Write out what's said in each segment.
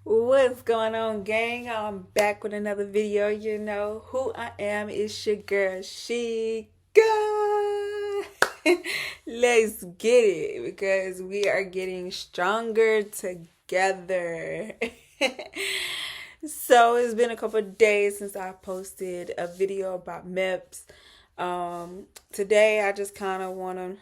What's going on, gang? I'm back with another video. You know who I am. It's your girl, Chica. Let's get it because we are getting stronger together. So it's been a couple of days since I posted a video about Meps. Today I just kind of want to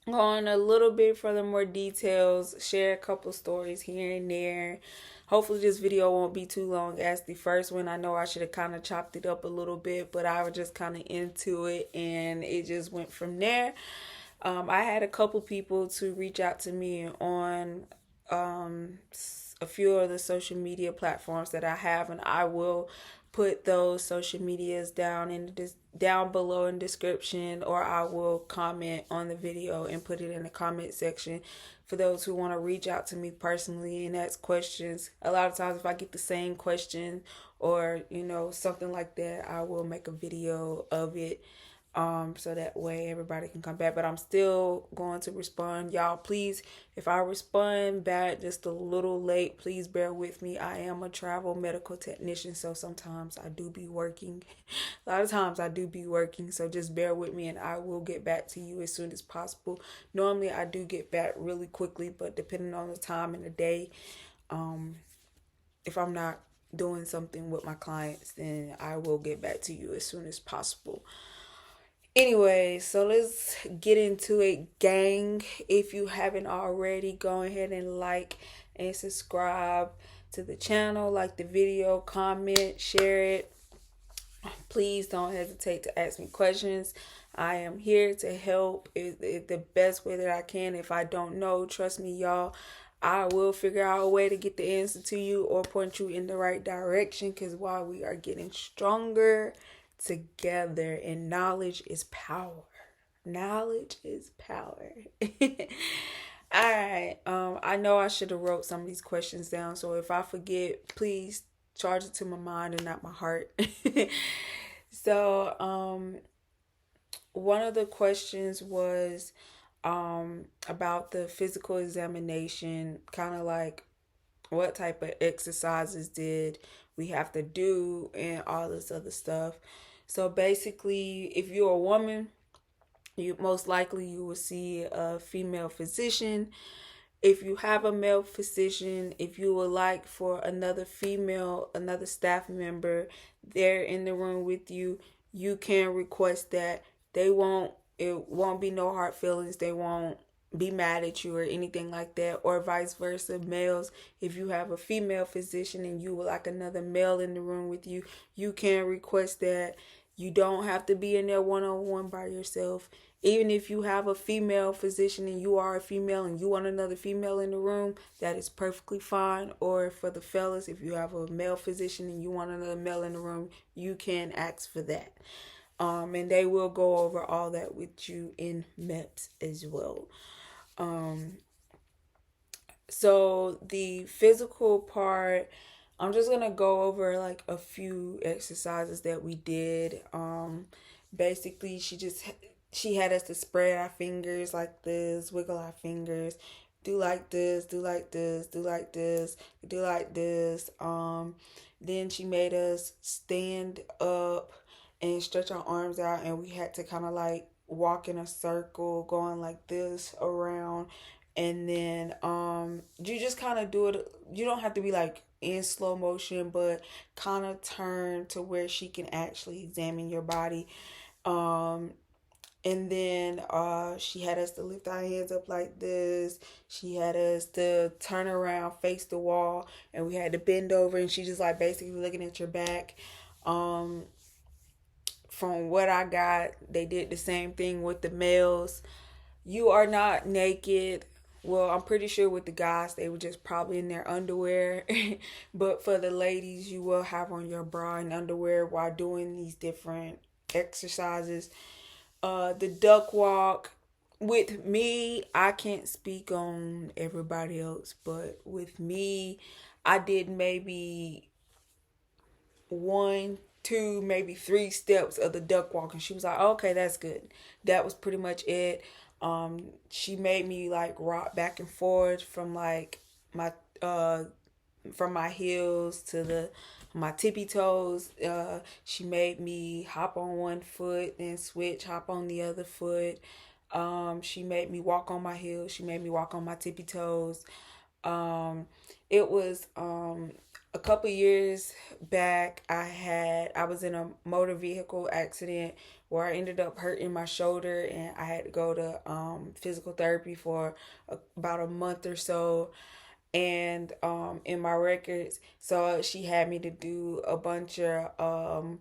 go on a little bit further more details, share a couple stories here and there. Hopefully this video won't be too long as the first one. I know I should have kind of chopped it up a little bit, but I was just kind of into it and it just went from there. I had a couple people to reach out to me on a few of the social media platforms that I have, and I will put those social medias down below in description, or I will comment on the video and put it in the comment section for those who want to reach out to me personally and ask questions. A lot of times if I get the same question or something like that, I will make a video of it, so that way everybody can come back. But I'm still going to respond. Y'all, please, if I respond back just a little late, please bear with me. I am a travel medical technician, so sometimes I do be working. A lot of times I do be working, so just bear with me and I will get back to you as soon as possible. Normally I do get back really quickly, but depending on the time and the day, if I'm not doing something with my clients, then I will get back to you as soon as possible. Anyway, so let's get into it, gang. If you haven't already, go ahead and like and subscribe to the channel, like the video, comment, share it. Please don't hesitate to ask me questions. I am here to help the best way that I can. If I don't know, trust me, y'all, I will figure out a way to get the answer to you or point you in the right direction, because while we are getting stronger together, and knowledge is power. Knowledge is power. All right. I know I should have wrote some of these questions down, so if I forget, please charge it to my mind and not my heart. So, one of the questions was about the physical examination, kind of like what type of exercises did we have to do and all this other stuff. So basically, if you're a woman, you most likely you will see a female physician. If you have a male physician, if you would like for another staff member there in the room with you, you can request that. It won't be no hard feelings. They won't be mad at you or anything like that, or vice versa. Males, if you have a female physician and you would like another male in the room with you, you can request that. You don't have to be in there one-on-one by yourself. Even if you have a female physician and you are a female and you want another female in the room, that is perfectly fine. Or for the fellas, if you have a male physician and you want another male in the room, you can ask for that. And they will go over all that with you in Meps as well. So the physical part, I'm just gonna go over like a few exercises that we did. Basically, she had us to spread our fingers like this, wiggle our fingers, do like this, do like this, do like this, do like this. Then she made us stand up and stretch our arms out, and we had to kind of like walk in a circle, going like this around, and then you just kind of do it. You don't have to be like in slow motion, but kind of turn to where she can actually examine your body. um and then she had us to lift our hands up like this. She had us to turn around, face the wall, and we had to bend over, and she just like basically looking at your back. From what I got, they did the same thing with the males. You are not naked. Well, I'm pretty sure with the guys, they were just probably in their underwear. But for the ladies, you will have on your bra and underwear while doing these different exercises. The duck walk. With me, I can't speak on everybody else, but with me, I did maybe one, two, maybe three steps of the duck walk, and she was like, "Okay, that's good." That was pretty much it. She made me like rock back and forth from like my from my heels to my tippy toes. She made me hop on one foot, then switch, hop on the other foot. She made me walk on my heels. She made me walk on my tippy toes. It was a couple years back. I was in a motor vehicle accident where I ended up hurting my shoulder, and I had to go to physical therapy for about a month or so. And in my records, so she had me to do a bunch of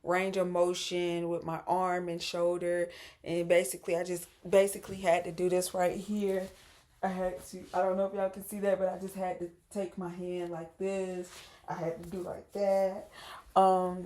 range of motion with my arm and shoulder, and basically I just basically had to do this right here. I don't know if y'all can see that, but I just had to take my hand like this. I had to do like that.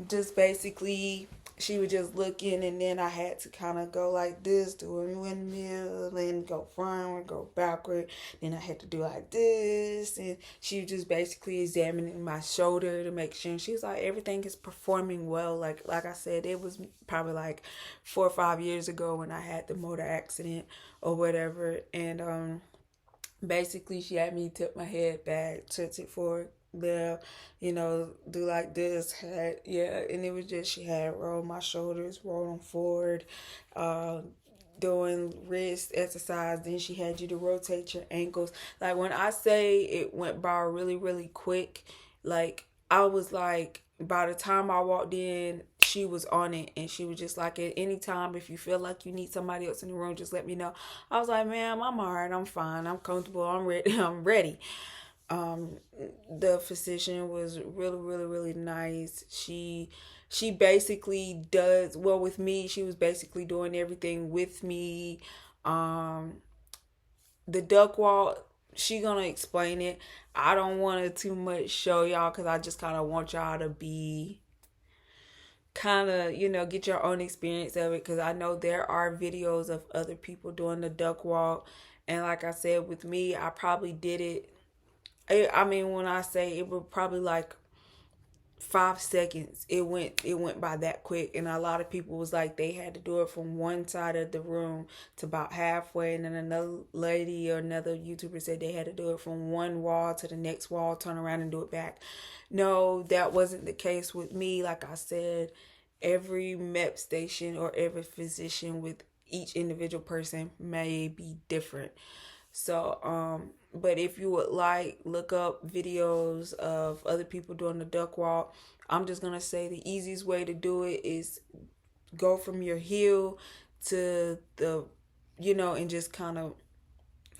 Just basically, she was just looking, and then I had to kind of go like this, doing windmill, then go forward, go backward. Then I had to do like this, and she was just basically examining my shoulder to make sure. And she was like, everything is performing well. Like I said, it was probably like 4 or 5 years ago when I had the motor accident or whatever, and basically she had me tip my head back, tilt it forward, left, do like this, and it was just, she had roll my shoulders, roll them forward, doing wrist exercise. Then she had you to rotate your ankles. Like, when I say it went by really, really quick, like, I was like, by the time I walked in, she was on it, and she was just like, at any time, if you feel like you need somebody else in the room, just let me know. I was like, ma'am, I'm all right, I'm fine, I'm comfortable, I'm ready. I'm ready. The physician was really, really, really nice. She basically does well with me. She was basically doing everything with me. The duck walk, she gonna explain it. I don't want to too much show y'all, because I just kind of want y'all to be kind of, get your own experience of it, because I know there are videos of other people doing the duck walk. And like I said, with me, I probably did it. I mean, when I say it, was probably like 5 seconds. It went by that quick, and a lot of people was like, they had to do it from one side of the room to about halfway, and then another lady or another YouTuber said they had to do it from one wall to the next wall, turn around and do it back. No, that wasn't the case with me. Like I said, every MEP station or every physician with each individual person may be different. So, but if you would like, look up videos of other people doing the duck walk. I'm just gonna say the easiest way to do it is go from your heel to the, and just kind of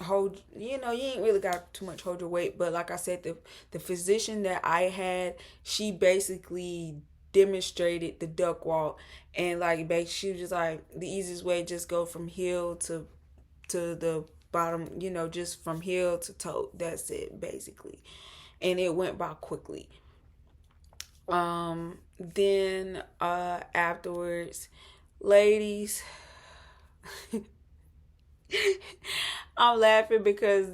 hold, you ain't really got too much hold your weight. But like I said, the physician that I had, she basically demonstrated the duck walk, and like, she was just like, the easiest way, just go from heel to the bottom, just from heel to toe. That's it, basically. And it went by quickly. Then afterwards, ladies, I'm laughing because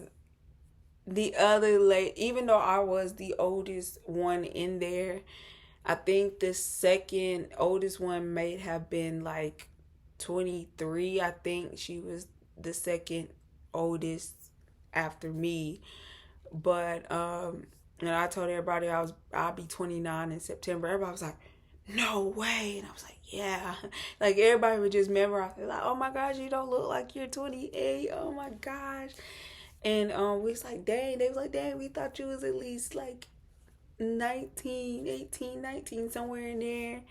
the other even though I was the oldest one in there, I think the second oldest one may have been like 23. I think she was the second oldest after me. But and I told everybody I'll be 29 in September. Everybody was like, no way. And I was like, yeah. Like, everybody would just memorize it. Like, oh my gosh, you don't look like you're 28. Oh my gosh. And we was like, dang. They was like, dang, we thought you was at least like 19, 18, 19, somewhere in there.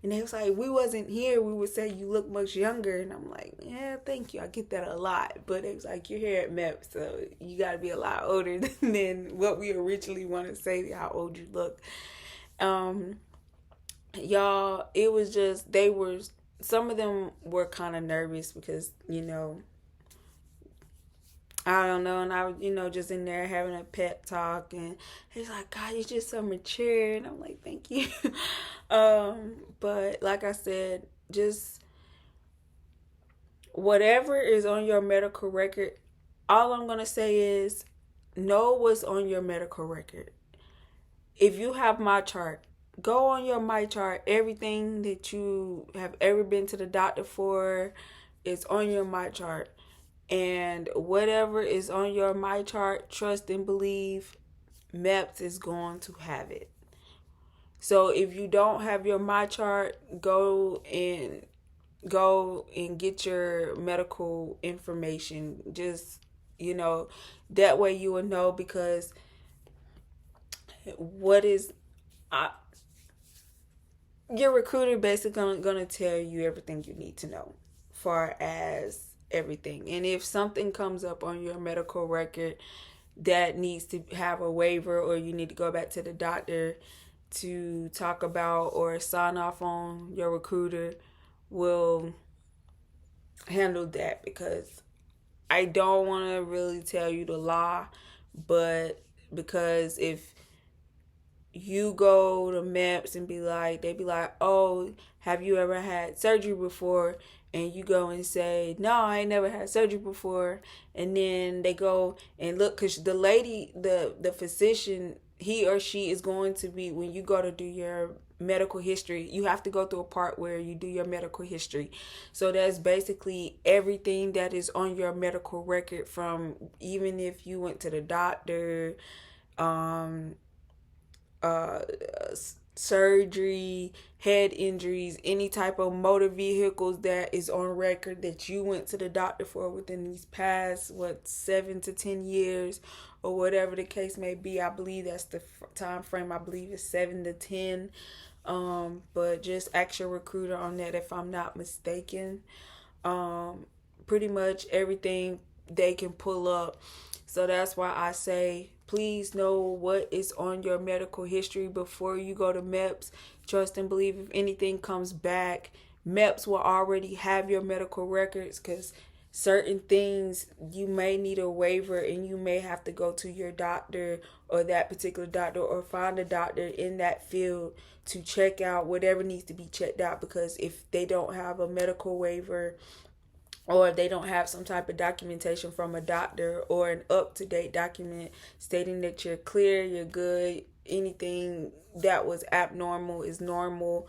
And they was like, we wasn't here, we would say you look much younger. And I'm like, yeah, thank you, I get that a lot. But it was like, you're here at Meps, so you got to be a lot older than what we originally want to say how old you look. Y'all, it was just, some of them were kind of nervous because, I don't know, and I was, just in there having a pep talk, and he's like, God, you're just so mature, and I'm like, thank you. But like I said, just whatever is on your medical record, all I'm going to say is know what's on your medical record. If you have my chart, go on your my chart. Everything that you have ever been to the doctor for is on your my chart. And whatever is on your my chart, trust and believe, Meps is going to have it. So if you don't have your My Chart, go and get your medical information. Just, that way you will know, because what is I, your recruiter basically gonna tell you everything you need to know, far as everything. And if something comes up on your medical record that needs to have a waiver, or you need to go back to the doctor to talk about or sign off on, your recruiter will handle that, because I don't want to really tell you the lie, but because if you go to Meps and they be like, oh, have you ever had surgery before? And you go and say, no, I ain't never had surgery before. And then they go and look, because the lady, the physician, he or she is going to be, when you go to do your medical history, you have to go through a part where you do your medical history. So that's basically everything that is on your medical record, from even if you went to the doctor, uh, surgery, head injuries, any type of motor vehicles that is on record that you went to the doctor for within these past 7 to 10 years, or whatever the case may be. I believe that's the time frame. I believe it's 7 to 10. But just ask your recruiter on that, if I'm not mistaken. Pretty much everything they can pull up. So that's why I say, please know what is on your medical history before you go to Meps. Trust and believe, if anything comes back, Meps will already have your medical records, because certain things you may need a waiver, and you may have to go to your doctor, or that particular doctor, or find a doctor in that field to check out whatever needs to be checked out. Because if they don't have a medical waiver, or they don't have some type of documentation from a doctor, or an up-to-date document stating that you're clear, you're good, anything that was abnormal is normal,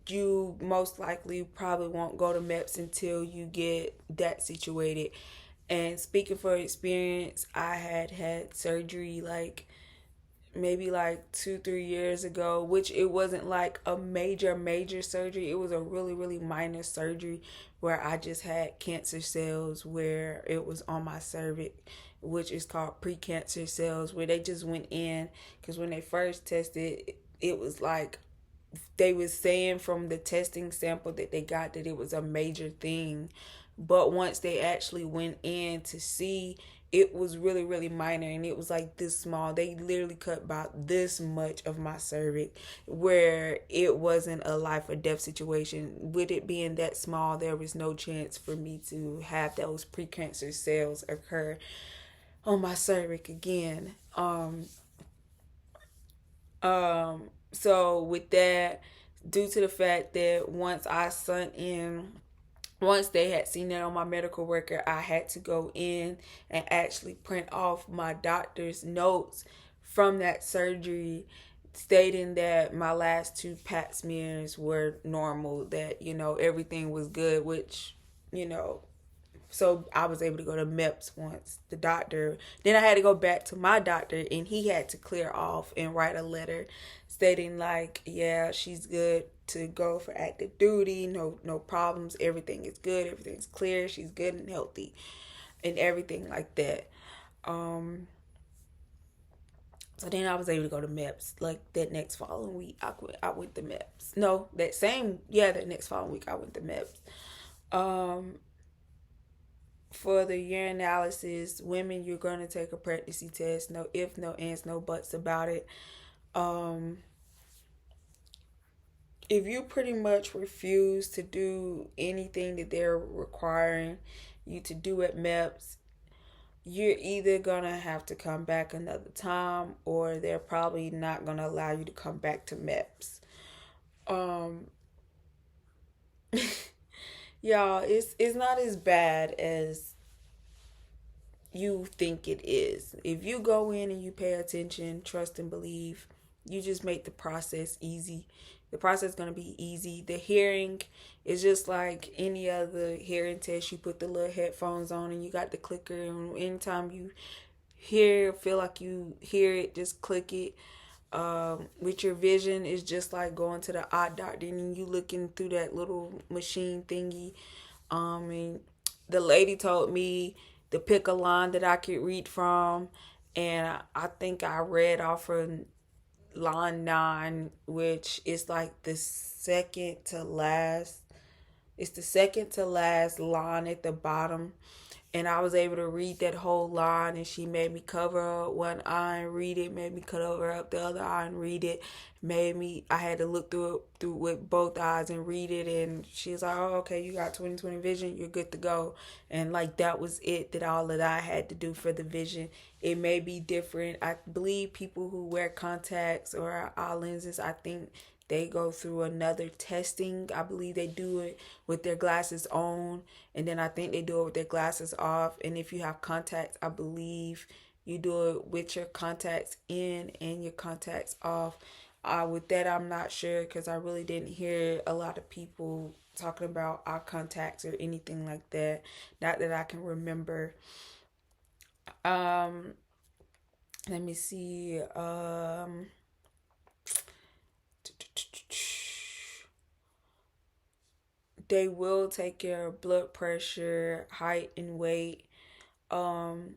you most likely probably won't go to Meps until you get that situated. And speaking for experience, I had surgery maybe 2-3 years ago, which it wasn't like a major surgery. It was a really minor surgery, where I just had cancer cells where it was on my cervix, which is called precancer cells, where they just went in, because when they first tested, it was like they was saying from the testing sample that they got that it was a major thing. But once they actually went in to see, it was really minor, and it was like this small. They literally cut about this much of my cervix, where it wasn't a life or death situation. With it being that small, there was no chance for me to have those precancer cells occur on my cervix again. So with that, due to the fact that once they had seen that on my medical record, I had to go in and actually print off my doctor's notes from that surgery, stating that my last 2 pap smears were normal, that, everything was good, which, so I was able to go to Meps once. Then I had to go back to my doctor, and he had to clear off and write a letter stating yeah, she's good to go for active duty, no problems, everything is good, everything's clear, she's good and healthy, and everything like that. So then I was able to go to Meps. That next following week, I went to Meps. No, that next following week I went to Meps. For the urinalysis, women, you're going to take a pregnancy test. No ifs, no ands, no buts about it. If you pretty much refuse to do anything that they're requiring you to do at Meps, you're either going to have to come back another time, or they're probably not going to allow you to come back to Meps. Y'all, it's not as bad as you think it is. If you go in and you pay attention, trust and believe, you just make the process easy. The process is going to be easy. The hearing is just like any other hearing test. You put the little headphones on and you got the clicker, and anytime you feel like you hear it, just click it. With your vision, it's just like going to the eye doctor and you looking through that little machine thingy. And the lady told me to pick a line that I could read from, and I think I read off of line 9, which is like the second to last. It's the second to last line at the bottom, and I was able to read that whole line. And she made me cover up one eye and read it, made me cover up the other eye and read it, made me, I had to look through it through with both eyes and read it. And she was like, oh, okay, you got 20/20 vision, you're good to go. And like that was it, that all that I had to do for the vision. It may be different. I believe people who wear contacts or eye lenses, I think they go through another testing. I believe they do it with their glasses on, and then I think they do it with their glasses off. And if you have contacts, I believe you do it with your contacts in and your contacts off. With that, I'm not sure, because I really didn't hear a lot of people talking about eye contacts or anything like that. Not that I can remember. Um, Let me see. They will take your blood pressure, height, and weight. Um,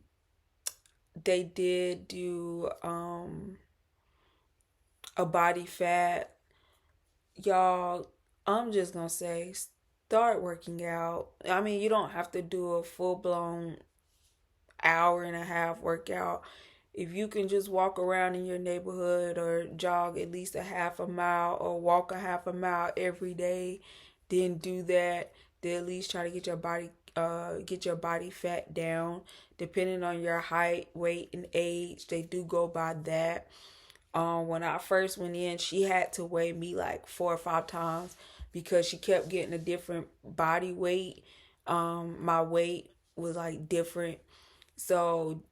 they did do a body fat. Y'all, I'm just gonna say, start working out. I mean, you don't have to do a full blown hour and a half workout. If you can just walk around in your neighborhood or jog at least a half a mile or walk a half a mile every day, then do that. Then at least try to get your body fat down. Depending on your height, weight, and age, they do go by that. When I first went in, she had to weigh me like 4 or 5 times because she kept getting a different body weight. My weight was like different. So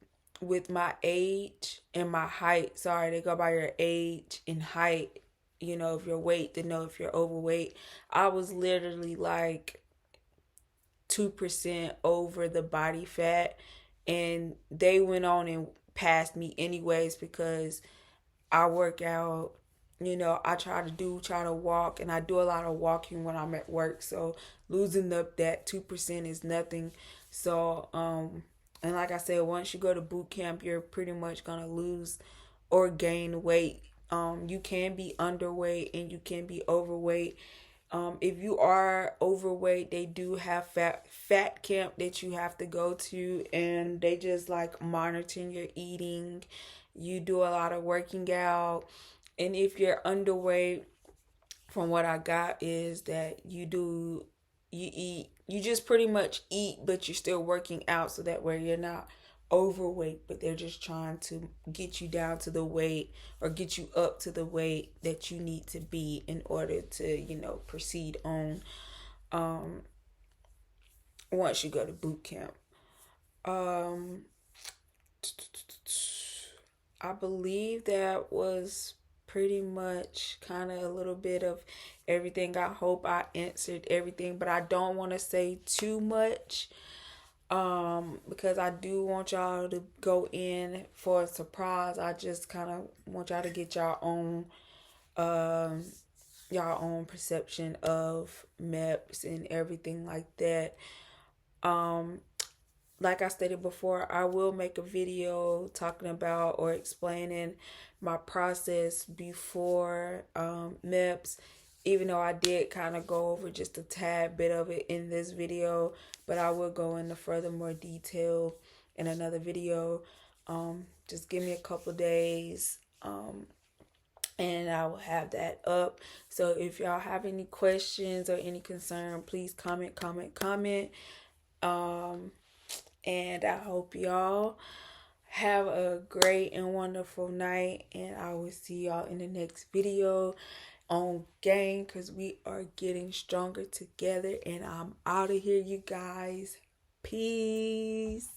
with my age and my height, sorry, they go by your age and height, if your weight to know if you're overweight. I was literally like 2% over the body fat, and they went on and passed me anyways because I work out. I try to walk, and I do a lot of walking when I'm at work. So losing up that 2% is nothing. So and like I said, once you go to boot camp, you're pretty much gonna lose or gain weight. You can be underweight and you can be overweight. If you are overweight, they do have fat camp that you have to go to, and they just like monitoring your eating. You do a lot of working out, and if you're underweight, from what I got is that you eat, you just pretty much eat, but you're still working out, so that way you're not overweight, but they're just trying to get you down to the weight or get you up to the weight that you need to be in order to, proceed on once you go to boot camp. Um I believe that was pretty much kind of a little bit of everything. I hope I answered everything, but I don't want to say too much because I do want y'all to go in for a surprise. I just kind of want y'all to get um y'all own perception of Meps and everything like that. Um like I stated before, I will make a video talking about or explaining my process before Meps, even though I did kind of go over just a tad bit of it in this video, but I will go into further more detail in another video. Just give me a couple days, and I will have that up. So if y'all have any questions or any concern, please comment. And I hope y'all have a great and wonderful night. And I will see y'all in the next video on game, because we are getting stronger together. And I'm out of here, you guys. Peace.